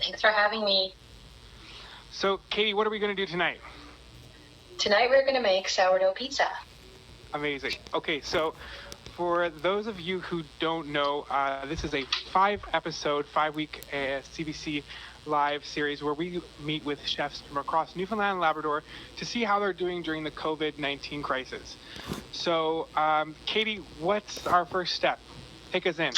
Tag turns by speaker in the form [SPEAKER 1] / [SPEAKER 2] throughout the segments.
[SPEAKER 1] Thanks for having me.
[SPEAKER 2] So, Katie, what are we going to do tonight?
[SPEAKER 1] Tonight we're going to make sourdough pizza.
[SPEAKER 2] Amazing. Okay, so for those of you who don't know, this is a 5-episode, 5-week CBC live series where we meet with chefs from across Newfoundland and Labrador to see how they're doing during the COVID-19 crisis. So, Katie, what's our first step? Take us in.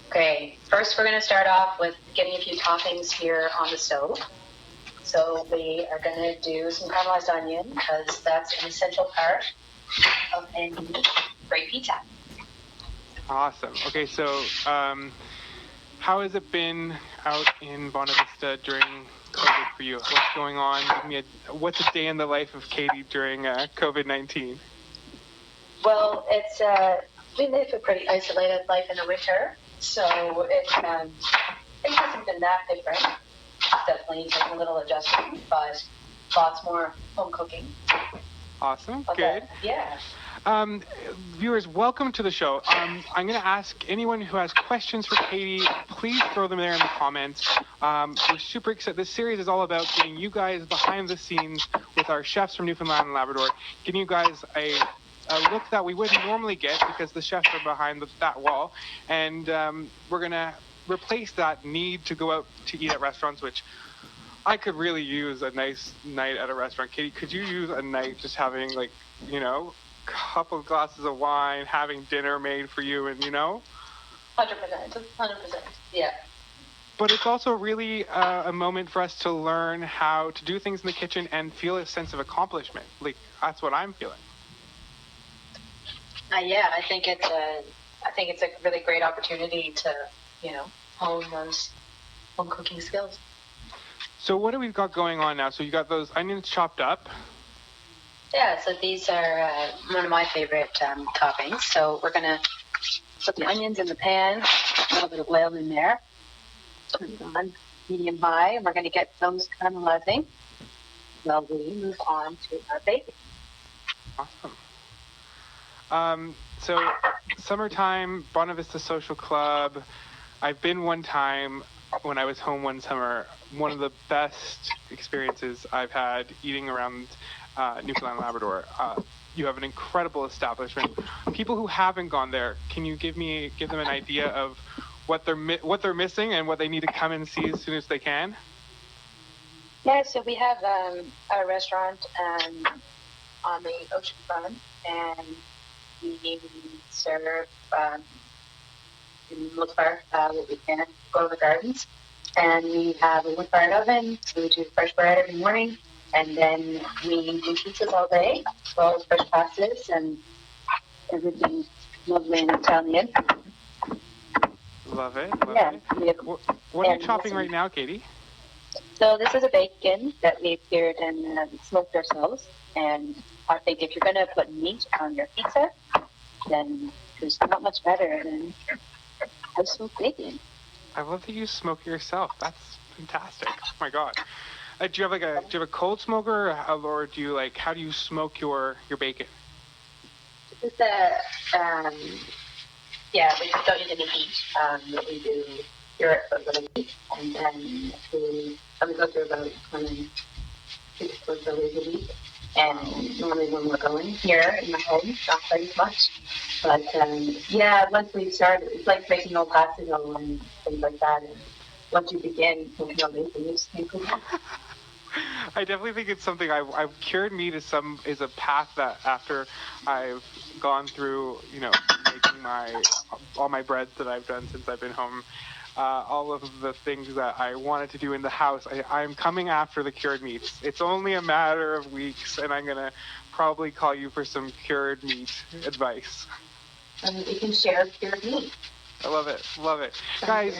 [SPEAKER 1] Okay, first we're going to start off with getting a few toppings here on the stove. So we are going to do some caramelized onion because that's an essential part of any great pizza.
[SPEAKER 2] Awesome. Okay, so how has it been out in Bonavista during COVID for you? What's going on? What's a day in the life of Katie during COVID-19?
[SPEAKER 1] Well, we live a pretty isolated life in the winter, so it hasn't been that different. Definitely taking a little adjustment, but lots more home cooking.
[SPEAKER 2] Awesome.
[SPEAKER 1] Okay.
[SPEAKER 2] Good.
[SPEAKER 1] Yeah.
[SPEAKER 2] Viewers, welcome to the show. I'm going to ask anyone who has questions for Katie, please throw them there in the comments. We're super excited. This series is all about getting you guys behind the scenes with our chefs from Newfoundland and Labrador, giving you guys a look that we wouldn't normally get because the chefs are behind that wall. And we're going to replace that need to go out to eat at restaurants, which I could really use a nice night at a restaurant. Katie, could you use a night just having, like, couple of glasses of wine, having dinner made for you, and
[SPEAKER 1] 100%, yeah.
[SPEAKER 2] But it's also really a moment for us to learn how to do things in the kitchen and feel a sense of accomplishment. Like, that's what I'm feeling.
[SPEAKER 1] Yeah, I think it's a really great opportunity to, hone those home cooking skills.
[SPEAKER 2] So what do we got going on now? So you got those onions chopped up.
[SPEAKER 1] Yeah, so these are one of my favorite toppings. So we're going to put the onions in the pan, a little bit of oil in there, turn it on medium high, and we're going to get those caramelizing while we move on to our bacon.
[SPEAKER 2] Awesome. So summertime, Bonavista Social Club. I've been one time when I was home one summer. One of the best experiences I've had eating around Newfoundland and Labrador. You have an incredible establishment. People who haven't gone there, can you give them an idea of what they're missing and what they need to come and see as soon as they can?
[SPEAKER 1] Yeah, so we have a restaurant on the ocean front, and we serve in the most part what we can, go to the gardens, and we have a wood-fired oven, so we do fresh bread every morning. And then we do pizzas all day, as well as fresh pastas and everything lovely and Italian.
[SPEAKER 2] Love it.
[SPEAKER 1] Yeah.
[SPEAKER 2] What are you chopping right now, Katie?
[SPEAKER 1] So this is a bacon that we cured and smoked ourselves. And I think if you're going to put meat on your pizza, then there's not much better than smoked bacon.
[SPEAKER 2] I love that you smoke it yourself. That's fantastic. Oh my God. Do you have a cold smoker, or do you how do you smoke your bacon?
[SPEAKER 1] This is we just don't use any heat. We do cure it for a little bit, and then we go through about 6 to 8 days a week. And normally when we're going here in the home, not quite as much. But once we start, it's like making old pastas and things like that. And once you begin cooking on bacon, you just can't cook it.
[SPEAKER 2] I definitely think it's something I've cured meat is a path that after I've gone through, making all my breads that I've done since I've been home, all of the things that I wanted to do in the house, I'm coming after the cured meats. It's only a matter of weeks, and I'm gonna probably call you for some cured meat advice.
[SPEAKER 1] You can share cured meat.
[SPEAKER 2] I love it. Guys,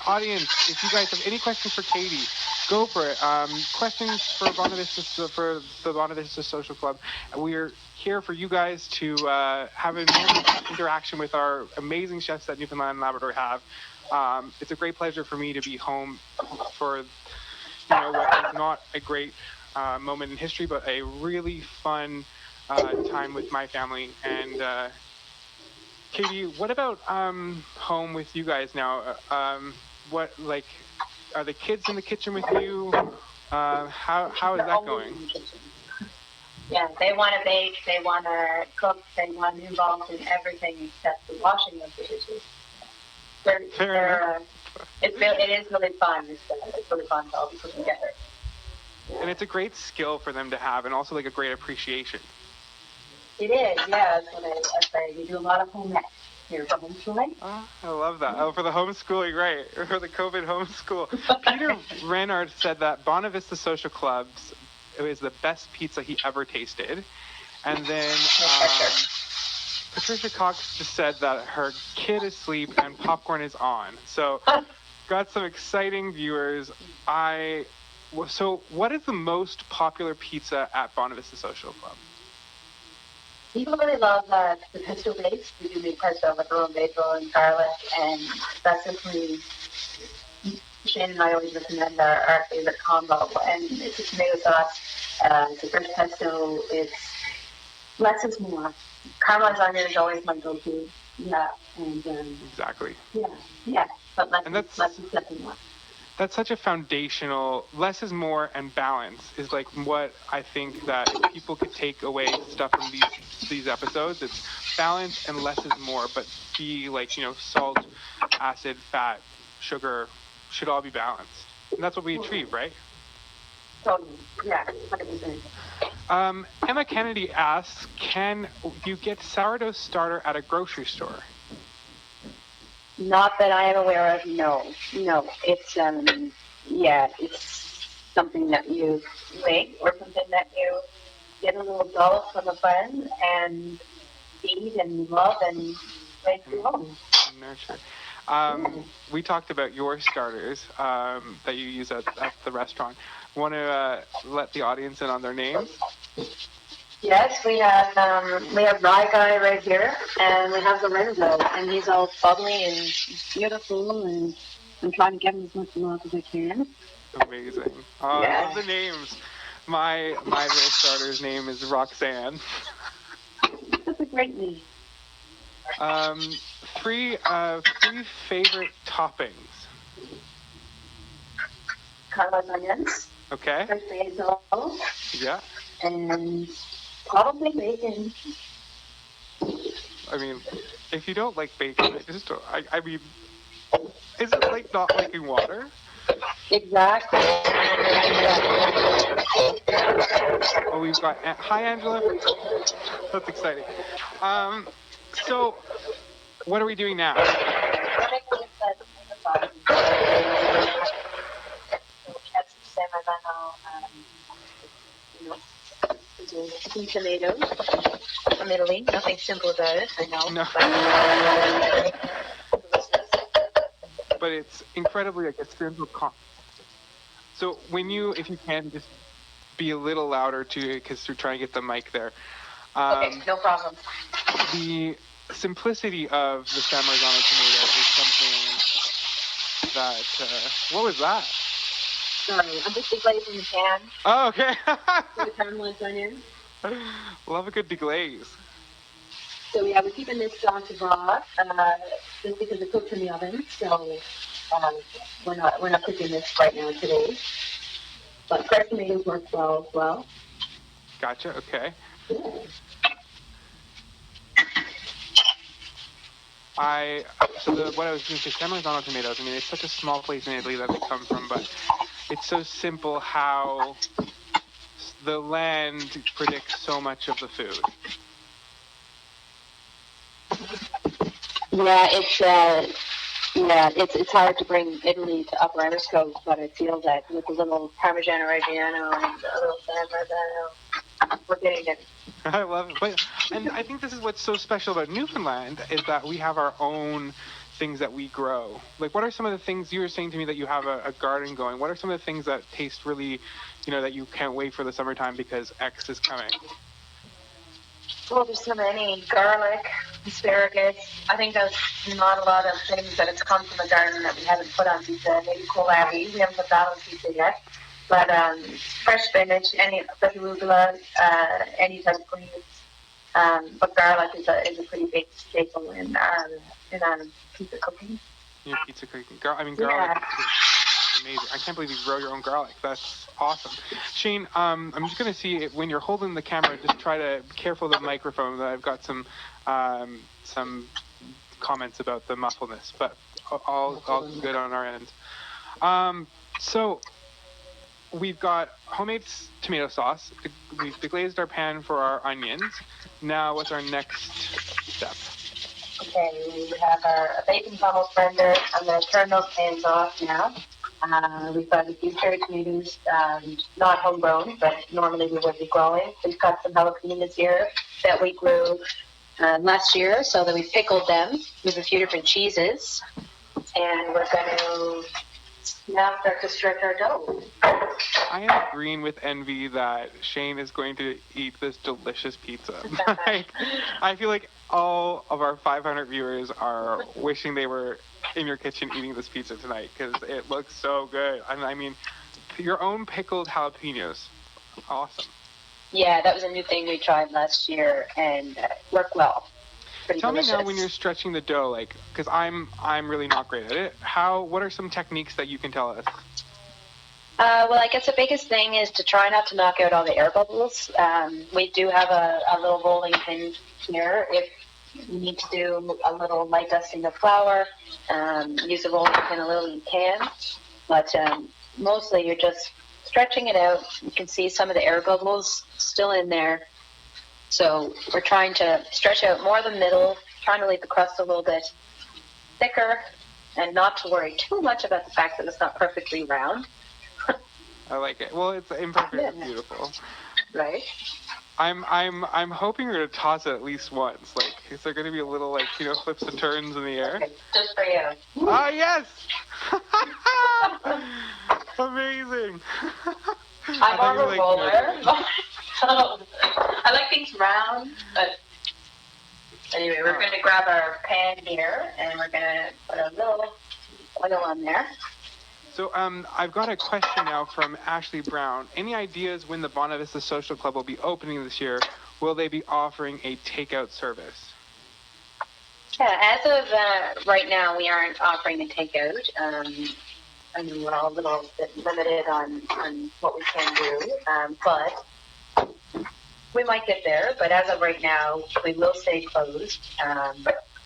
[SPEAKER 2] audience, if you guys have any questions for Katie, go for it. Questions for the Bonavista Social Club. We're here for you guys to have an interaction with our amazing chefs that Newfoundland and Labrador have. It's a great pleasure for me to be home for what is not a great moment in history, but a really fun time with my family. And Katie, what about home with you guys now? are the kids in the kitchen with you? How is that going?
[SPEAKER 1] Yeah, they want to bake, they want to cook, they want to be involved in everything except the washing of the dishes. It is really fun. It's really fun to all be put together.
[SPEAKER 2] And it's a great skill for them to have, and also like a great appreciation.
[SPEAKER 1] It is, yeah. That's what I say. We do a lot of home ec here for homeschooling.
[SPEAKER 2] Oh, I love that. Oh, for the homeschooling, right? For the COVID homeschool. Peter Renard said that Bonavista Social Club's it was the best pizza he ever tasted. And then Patricia Cox just said that her kid is asleep and popcorn is on. So got some exciting viewers. So what is the most popular pizza at Bonavista Social Club?
[SPEAKER 1] People really love the pesto base. We do make pesto with room basil and garlic, and that's simply Shane and I always recommend our favorite combo. And it's a tomato sauce. It's a fresh pesto. It's less is more. Caramelized onion is always my go-to. Yeah, and
[SPEAKER 2] exactly.
[SPEAKER 1] Yeah, but less is definitely more.
[SPEAKER 2] That's such a foundational, less is more and balance is like what I think that if people could take away stuff from these episodes, it's balance and less is more, but be like, salt, acid, fat, sugar should all be balanced. And that's what we achieve, right?
[SPEAKER 1] Totally. Yeah, 100%.
[SPEAKER 2] Emma Kennedy asks, can you get sourdough starter at a grocery store?
[SPEAKER 1] Not that I am aware of, no. It's, it's something that you make or something that you get a little dough from a friend and feed and love and make your own.
[SPEAKER 2] Nurture. We talked about your starters that you use at the restaurant. Want to let the audience in on their names?
[SPEAKER 1] Yes, we have Rye Guy right here, and we have Lorenzo, and he's all bubbly and beautiful, and I'm trying to give him as much love as I can.
[SPEAKER 2] Amazing. I love the names. My little starter's name is Roxanne.
[SPEAKER 1] That's a great name.
[SPEAKER 2] Three favorite toppings.
[SPEAKER 1] Caramelized onions.
[SPEAKER 2] Okay.
[SPEAKER 1] Fresh basil.
[SPEAKER 2] Yeah.
[SPEAKER 1] And probably bacon.
[SPEAKER 2] I mean, if you don't like bacon, I mean, is it like not liking water?
[SPEAKER 1] Exactly.
[SPEAKER 2] Oh, we've got... Hi, Angela. That's exciting. So, what are we doing now?
[SPEAKER 1] Tomatoes from Italy. Nothing simple about it, I know.
[SPEAKER 2] No. But it's incredibly like a simple. So if you can, just be a little louder too, because we're trying to get the mic there.
[SPEAKER 1] Okay, no problem.
[SPEAKER 2] The simplicity of the San Marzano tomato is something that. What was that?
[SPEAKER 1] Sorry, I'm just deglazing the pan.
[SPEAKER 2] Oh, okay.
[SPEAKER 1] For the caramelized onion.
[SPEAKER 2] Love a good deglaze.
[SPEAKER 1] So we're keeping this sauce raw, just because it cooks in the oven. So we're not cooking this right now today. But fresh tomatoes work well as well.
[SPEAKER 2] Gotcha. Okay.
[SPEAKER 1] Yeah.
[SPEAKER 2] What I was going to say, San Marzano tomatoes. I mean, it's such a small place in Italy that they come from, but it's so simple how the land predicts so much of the food.
[SPEAKER 1] Yeah, it's hard to bring Italy to Upper Ernest-Coast, but I feel that with a little Parmigiano Reggiano and a little San Marzano, we're getting it.
[SPEAKER 2] I love it. And I think this is what's so special about Newfoundland is that we have our own things that we grow. Like, what are some of the things you were saying to me that you have a garden going? What are some of the things that taste really, that you can't wait for the summertime because X is coming?
[SPEAKER 1] Well, there's so many. Garlic, asparagus. I think there's not a lot of things that have come from the garden that we haven't put on pizza. Maybe kohlrabi. We haven't put that on pizza yet. But fresh spinach, fresh arugula, any type of greens. But garlic is a pretty big staple in our pizza cooking.
[SPEAKER 2] Your pizza cooking. Garlic is amazing. I can't believe you grow your own garlic. That's awesome. Shane, I'm just going to see when you're holding the camera, just try to be careful of the microphone. I've got some comments about the muffledness, but all good on our end. So we've got homemade tomato sauce. We've deglazed our pan for our onions. Now, what's our next step?
[SPEAKER 1] Okay, we have our bacon bubble blender. I'm going to turn those pans off now. We've got a few cherry tomatoes, not homegrown, but normally we would be growing. We've got some jalapenos here that we grew last year, so that we pickled them. We have a few different cheeses, and we're going to now start to stretch our dough.
[SPEAKER 2] I am agreeing with envy that Shane is going to eat this delicious pizza. I feel like all of our 500 viewers are wishing they were in your kitchen eating this pizza tonight because it looks so good. I mean, your own pickled jalapenos, awesome.
[SPEAKER 1] Yeah, that was a new thing we tried last year and worked well. Pretty
[SPEAKER 2] Tell
[SPEAKER 1] delicious.
[SPEAKER 2] me now when you're stretching the dough, like, because I'm really not great at it. What are some techniques that you can tell us?
[SPEAKER 1] Well, I guess the biggest thing is to try not to knock out all the air bubbles. We do have a little rolling pin here. If you need to do a little light dusting of flour, use the rolling pin a little, you can. But mostly you're just stretching it out. You can see some of the air bubbles still in there. So we're trying to stretch out more of the middle, trying to leave the crust a little bit thicker, and not to worry too much about the fact that it's not perfectly round.
[SPEAKER 2] I like it. Well, it's imperfect. It's beautiful.
[SPEAKER 1] Right.
[SPEAKER 2] I'm hoping you're gonna toss it at least once. Like, is there gonna be a little flips and turns in the air?
[SPEAKER 1] Okay, just for you.
[SPEAKER 2] Ah, yes! Amazing.
[SPEAKER 1] I'm on a roller. I like things round, but anyway, we're going to grab our pan here and we're going to put a little oil on there.
[SPEAKER 2] So I've got a question now from Ashley Brown. Any ideas when the Bonavista Vista Social Club will be opening this year? Will they be offering a takeout service?
[SPEAKER 1] Yeah, as of right now, we aren't offering a takeout. I mean, we're all a little bit limited on what we can do, but we might get there. But as of right now, we will stay closed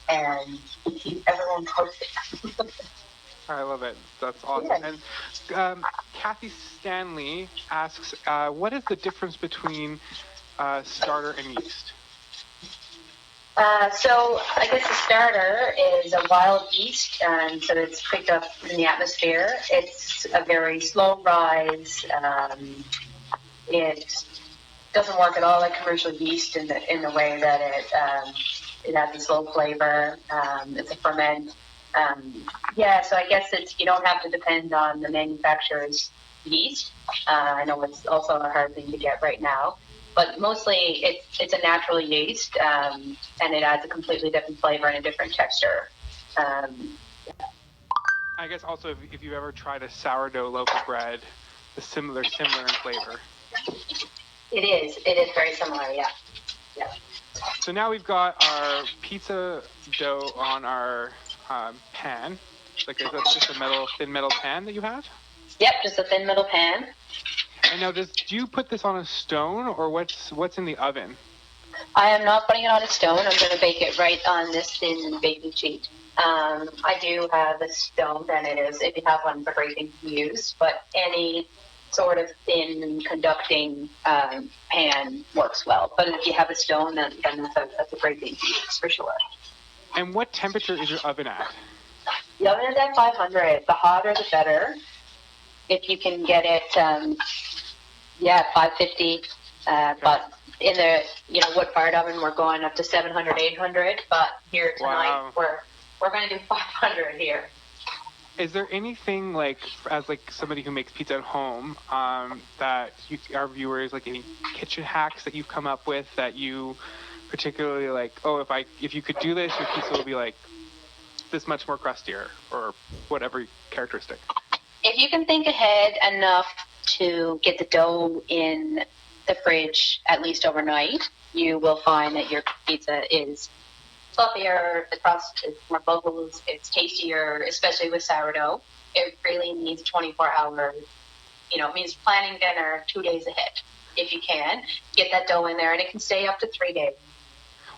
[SPEAKER 1] and keep everyone posted.
[SPEAKER 2] I love it. That's awesome. Yes. And Kathy Stanley asks, what is the difference between starter and yeast?
[SPEAKER 1] So I guess the starter is a wild yeast, so it's picked up in the atmosphere. It's a very slow rise. It doesn't work at all like commercial yeast in the way that it has a slow flavor. It's a ferment. So I guess you don't have to depend on the manufacturer's yeast. I know it's also a hard thing to get right now. But mostly it's a natural yeast, and it adds a completely different flavor and a different texture.
[SPEAKER 2] I guess also if you've ever tried a sourdough loaf of bread, it's similar in flavor.
[SPEAKER 1] It is very similar, yeah.
[SPEAKER 2] So now we've got our pizza dough on our pan. Like, is that just a thin metal pan that you have?
[SPEAKER 1] Yep, just a thin metal pan.
[SPEAKER 2] And now, do you put this on a stone, or what's in the oven?
[SPEAKER 1] I am not putting it on a stone. I'm going to bake it right on this thin baking sheet. I do have a stone, and it is, if you have one, it's a great thing to use. But any sort of thin conducting pan works well. But if you have a stone, then that's a great thing to use for sure.
[SPEAKER 2] And what temperature is your oven at?
[SPEAKER 1] The oven is at 500. The hotter, the better. If you can get it, 550. But in the wood-fired oven, we're going up to 700, 800. But here tonight, we're going to do 500 here.
[SPEAKER 2] Is there anything as somebody who makes pizza at home that our viewers any kitchen hacks that you've come up with that you particularly if you could do this, your pizza will be this much more crustier or whatever characteristic?
[SPEAKER 1] If you can think ahead enough to get the dough in the fridge at least overnight, you will find that your pizza is fluffier, the crust is more bubbles, it's tastier, especially with sourdough. it really needs 24-hour, it means planning dinner 2 days ahead. If you can, get that dough in there, and it can stay up to 3 days.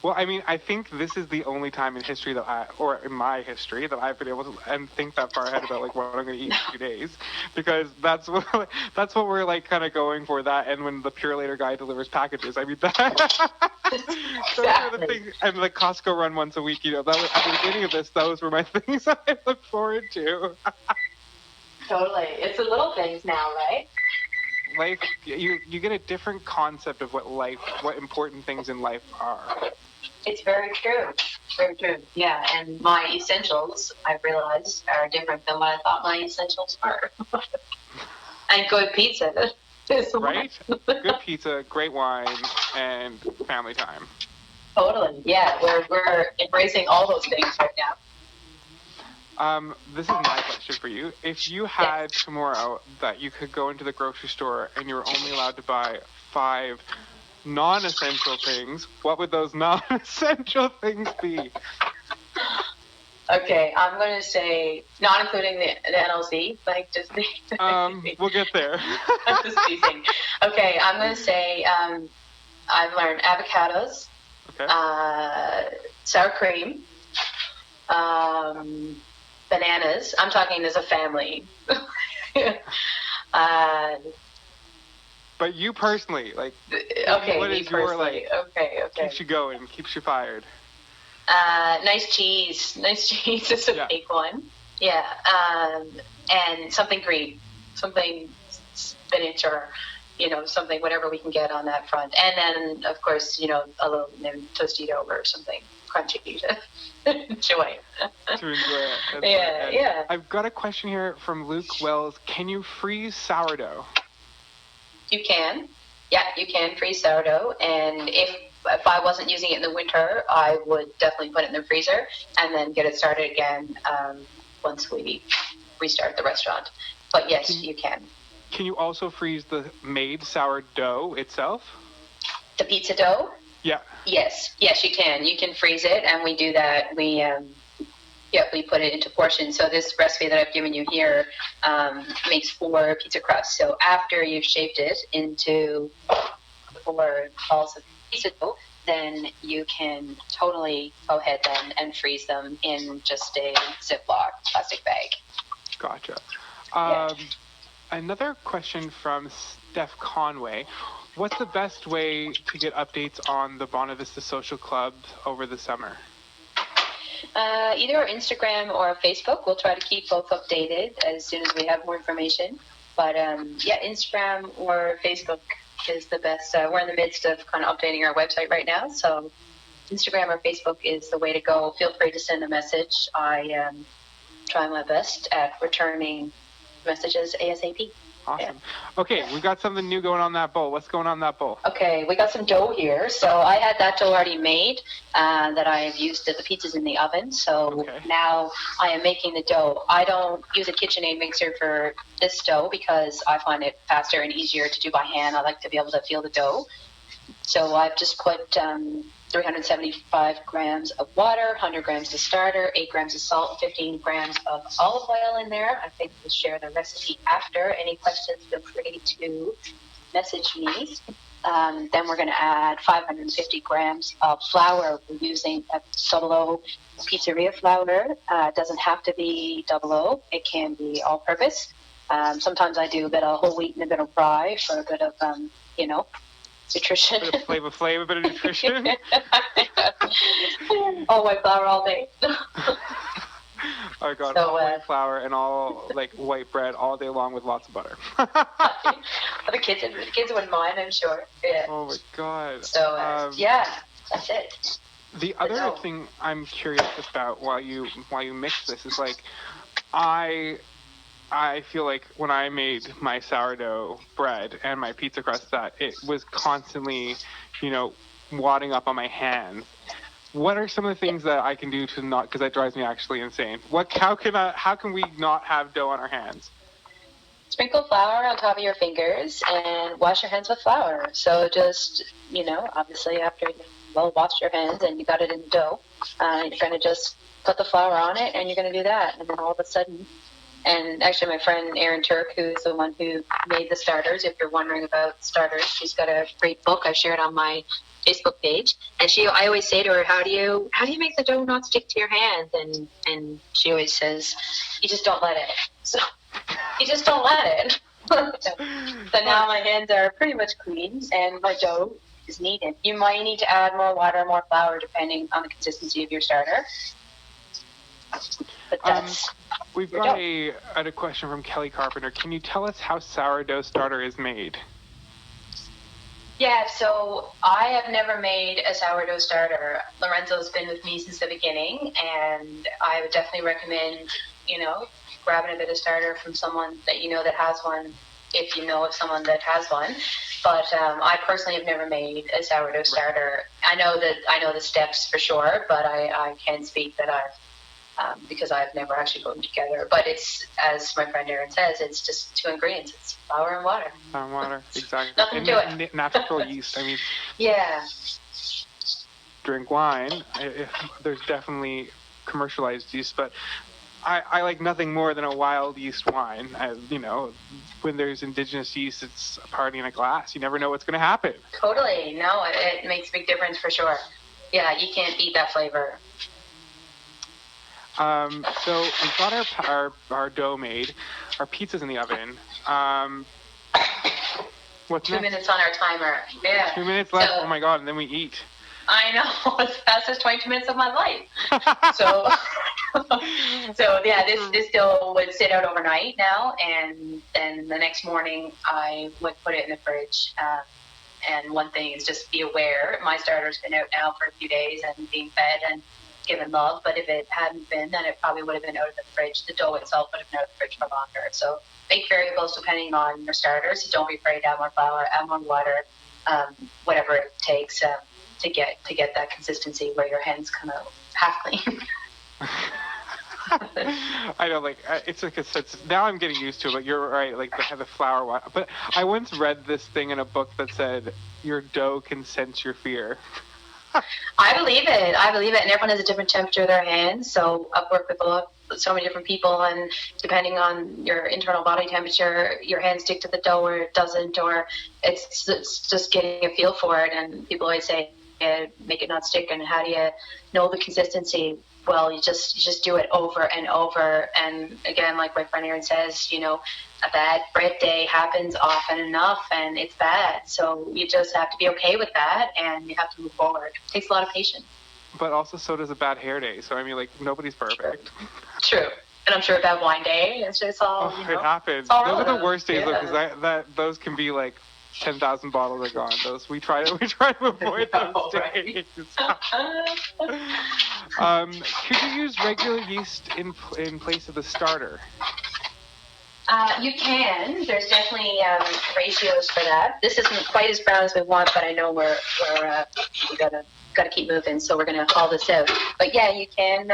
[SPEAKER 2] Well, I mean, I think this is the only time in history or in my history, that I've been able to and think that far ahead about like what I'm going to eat in 2 days, because that's what we're like kind of going for. That, and when the Pure Later guy delivers packages, I mean, those are the things. And the Costco run once a week, that was, at the beginning of this, those were my things I look forward to.
[SPEAKER 1] Totally, it's the little things now, right?
[SPEAKER 2] Life, you get a different concept of what important things in life are.
[SPEAKER 1] It's very true. Very true. Yeah, and my essentials, I've realized, are different than what I thought my essentials were. And good pizza.
[SPEAKER 2] Right? Good pizza, great wine, and family time.
[SPEAKER 1] Totally. Yeah, we're embracing all those things right now.
[SPEAKER 2] This is my question for you. If you had tomorrow that you could go into the grocery store and you were only allowed to buy 5 non-essential things, what would those non-essential things be?
[SPEAKER 1] Okay, I'm going to say, not including the NLC, like just the...
[SPEAKER 2] We'll get there.
[SPEAKER 1] I'm just teasing. Okay, I'm going to say I've learned avocados, sour cream, bananas. I'm talking as a family.
[SPEAKER 2] But you personally, like,
[SPEAKER 1] okay,
[SPEAKER 2] what is your, like,
[SPEAKER 1] okay.
[SPEAKER 2] keeps you going, keeps you fired?
[SPEAKER 1] Nice cheese. Nice cheese is a big one. Yeah. And something green, something spinach or, something, whatever we can get on that front. And then, of course, a little Tostito or something crunchy to enjoy.
[SPEAKER 2] To enjoy it.
[SPEAKER 1] Yeah.
[SPEAKER 2] I've got a question here from Luke Wells. Can you freeze sourdough?
[SPEAKER 1] You can. Yeah, you can freeze sourdough. And if I wasn't using it in the winter, I would definitely put it in the freezer and then get it started again once we restart the restaurant. But yes, you can.
[SPEAKER 2] Can you also freeze the made sourdough itself?
[SPEAKER 1] The pizza dough?
[SPEAKER 2] Yeah.
[SPEAKER 1] Yes, you can. You can freeze it, and we do that. We put it into portions. So this recipe that I've given you here makes 4 pizza crusts. So after you've shaped it into 4 balls of pizza dough, then you can totally go ahead then and freeze them in just a Ziploc plastic bag.
[SPEAKER 2] Gotcha. Another question from Steph Conway. What's the best way to get updates on the Bonavista Vista Social Club over the summer?
[SPEAKER 1] Either our Instagram or Facebook. We'll try to keep both updated as soon as we have more information. But Instagram or Facebook is the best. We're in the midst of kind of updating our website right now, so Instagram or Facebook is the way to go. Feel free to send a message. I try my best at returning messages ASAP.
[SPEAKER 2] Awesome.
[SPEAKER 1] Yeah.
[SPEAKER 2] Okay, we've got something new going on that bowl. What's going on that bowl?
[SPEAKER 1] Okay, we got some dough here. So I had that dough already made that I've used the pizzas in the oven. So now I am making the dough. I don't use a KitchenAid mixer for this dough because I find it faster and easier to do by hand. I like to be able to feel the dough. So I've just put 375 grams of water, 100 grams of starter, 8 grams of salt, 15 grams of olive oil in there. I think we'll share the recipe after. Any questions, feel free to message me. Then we're going to add 550 grams of flour. We're using a double O pizzeria flour. It doesn't have to be double O. It can be all-purpose. Sometimes I do a bit of whole wheat and a bit of rye for a bit of, nutrition.
[SPEAKER 2] A bit of flavor, a bit of nutrition.
[SPEAKER 1] Oh, white flour all day.
[SPEAKER 2] I got all white flour and all like white bread all day long with lots of butter.
[SPEAKER 1] The kids wouldn't mind, I'm sure. Yeah.
[SPEAKER 2] Oh my god.
[SPEAKER 1] So that's it.
[SPEAKER 2] The other thing I'm curious about while you mix this is like I feel like when I made my sourdough bread and my pizza crust that it was constantly, wadding up on my hands. What are some of the things that I can do to not, because that drives me actually insane. How can we not have dough on our hands?
[SPEAKER 1] Sprinkle flour on top of your fingers and wash your hands with flour. So just, obviously after you washed your hands and you got it in the dough, you're going to just put the flour on it and you're going to do that. And then all of a sudden, And actually, my friend Erin Turk, who's the one who made the starters, if you're wondering about starters, she's got a great book I've shared on my Facebook page. And I always say to her, how do you make the dough not stick to your hand? And she always says, you just don't let it. So you just don't let it. So now my hands are pretty much clean, and my dough is kneaded. You might need to add more water, more flour, depending on the consistency of your starter. But that's
[SPEAKER 2] we've got a question from Kelly Carpenter. Can you tell us how sourdough starter is made?
[SPEAKER 1] Yeah, so I have never made a sourdough starter. Lorenzo's been with me since the beginning, and I would definitely recommend, grabbing a bit of starter from someone that you know that has one, if you know of someone that has one. But I personally have never made a sourdough starter. I know the steps for sure, but I can speak that because I've never actually put them together. But it's, as my friend Erin says, it's just 2 ingredients. It's flour and water.
[SPEAKER 2] Flour and water, exactly.
[SPEAKER 1] Nothing to it.
[SPEAKER 2] Natural yeast. I mean,
[SPEAKER 1] yeah.
[SPEAKER 2] Drink wine. There's definitely commercialized yeast, but I like nothing more than a wild yeast wine. When there's indigenous yeast, it's a party in a glass. You never know what's going to happen.
[SPEAKER 1] Totally. No, it makes a big difference for sure. Yeah, you can't beat that flavor.
[SPEAKER 2] So we've got our dough made. Our pizza's in the oven. What's
[SPEAKER 1] 2
[SPEAKER 2] next?
[SPEAKER 1] minutes on our timer. Yeah.
[SPEAKER 2] 2 minutes left. Oh my God! And then we eat.
[SPEAKER 1] I know. It's the fastest 22 minutes of my life. So yeah, this dough would sit out overnight now, and then the next morning I would put it in the fridge. And one thing is just be aware. My starter's been out now for a few days and being fed and given love, but if it hadn't been, then it probably would have been out of the fridge. The dough itself would have been out of the fridge for longer. So big variables depending on your starters. So don't be afraid to add more flour, add more water, whatever it takes to get that consistency where your hands come out half clean.
[SPEAKER 2] I know, it's like a sense. Now I'm getting used to it. But you're right, the flour water. But I once read this thing in a book that said your dough can sense your fear.
[SPEAKER 1] I believe it, and everyone has a different temperature of their hands. So I've worked with so many different people, and depending on your internal body temperature, your hands stick to the dough or it doesn't, or it's just getting a feel for it. And people always say, make it not stick, and how do you know the consistency? Well, you just do it over and over. And again, like my friend Erin says, a bad bread day happens often enough, and it's bad. So you just have to be okay with that, and you have to move forward. It takes a lot of patience.
[SPEAKER 2] But also, so does a bad hair day. So I mean, nobody's perfect.
[SPEAKER 1] True. And I'm sure a bad wine day. It's just all.
[SPEAKER 2] It happens.
[SPEAKER 1] Those
[SPEAKER 2] are the worst days, though, because those can be 10,000 bottles are gone. Those we try to avoid those days. Could you use regular yeast in place of the starter?
[SPEAKER 1] You can. There's definitely ratios for that. This isn't quite as brown as we want, but I know we gotta keep moving, so we're gonna haul this out. But yeah, you can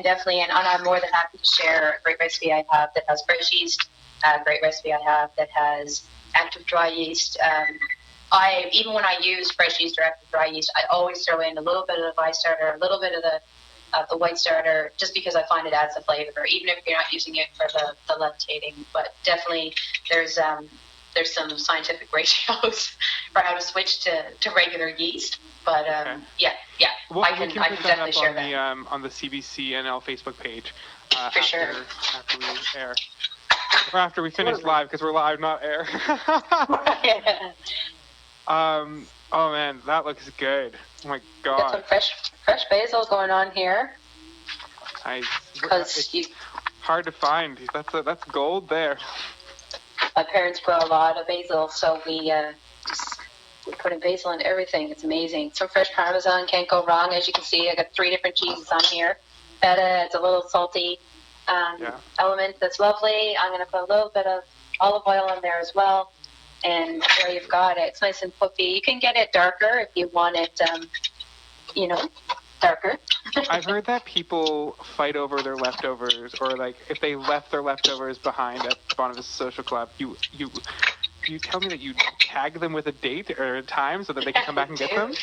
[SPEAKER 1] definitely, and I'm more than happy to share a great recipe I have that has fresh yeast. A great recipe I have that has active dry yeast. Even when I use fresh yeast or active dry yeast, I always throw in a little bit of the rye starter, a little bit of the white starter, just because I find it adds a flavor, even if you're not using it for the levitating. But definitely there's some scientific ratios for how to switch to regular yeast. But
[SPEAKER 2] okay.
[SPEAKER 1] Yeah.
[SPEAKER 2] Well,
[SPEAKER 1] I can definitely share that
[SPEAKER 2] on the CBC NL Facebook page.
[SPEAKER 1] For sure.
[SPEAKER 2] After we air. Or after we finish live, because we're live, not air. Oh man, that looks good. Oh my God.
[SPEAKER 1] Got some fresh basil going on here.
[SPEAKER 2] Nice.
[SPEAKER 1] Because
[SPEAKER 2] hard to find. That's gold there.
[SPEAKER 1] My parents grow a lot of basil, so we put in basil in everything. It's amazing. Some fresh Parmesan, can't go wrong. As you can see, I got 3 different cheeses on here. Feta, it's a little salty element that's lovely. I'm going to put a little bit of olive oil in there as well. And there you've got it. It's nice and puffy. You can get it darker if you want it, darker.
[SPEAKER 2] I've heard that people fight over their leftovers, or if they left their leftovers behind at Boniface Social Club, you tell me that you tag them with a date or a time so that they can come back and get them?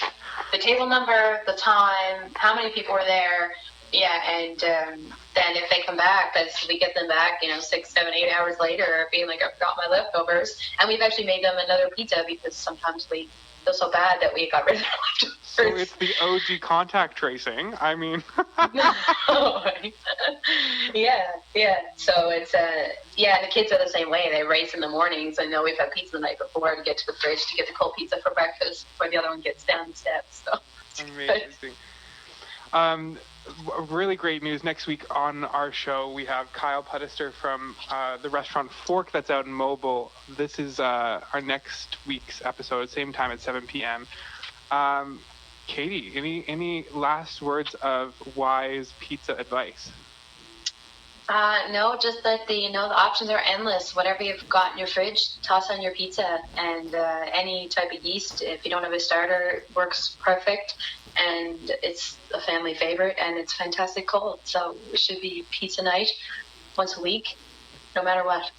[SPEAKER 1] The table number, the time, how many people were there, Yeah, and then if they come back, that's we get them back, 6, 7, 8 hours later, being like, I forgot my leftovers. And we've actually made them another pizza because sometimes we feel so bad that we got rid of the leftovers.
[SPEAKER 2] So it's the OG contact tracing. I mean.
[SPEAKER 1] Yeah. So it's the kids are the same way. They race in the mornings. I know we've had pizza the night before to get to the fridge to get the cold pizza for breakfast before the other one gets down the steps. So
[SPEAKER 2] amazing. Really great news. Next week on our show, we have Kyle Pudister from the restaurant Fork that's out in Mobile. This is our next week's episode, same time at 7 p.m. Katie, any last words of wise pizza advice?
[SPEAKER 1] No, just that the options are endless. Whatever you've got in your fridge, toss on your pizza, and any type of yeast. If you don't have a starter, works perfect, and it's a family favorite, and it's fantastic cold. So it should be pizza night once a week, no matter what.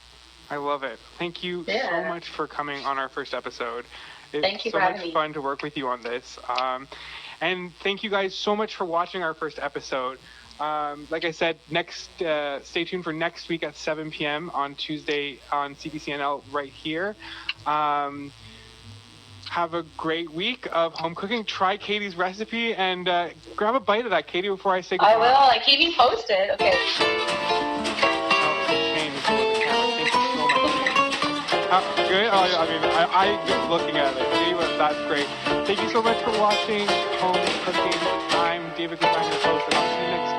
[SPEAKER 2] I love it. Thank you so much for coming on our first episode.
[SPEAKER 1] Thank you
[SPEAKER 2] for
[SPEAKER 1] having me.
[SPEAKER 2] It's so much fun to work with you on this. And thank you guys so much for watching our first episode. Like I said, stay tuned for next week at 7 p.m. on Tuesday on CBCNL right here. Have a great week of home cooking. Try Katie's recipe and grab a bite of that, Katie, before I say goodbye.
[SPEAKER 1] I will. I keep you posted. Okay.
[SPEAKER 2] Good. I just looking at it. Anyway, that's great. Thank you so much for watching Home Cooking. I'm David Gosine, your host, and I'll see you next time.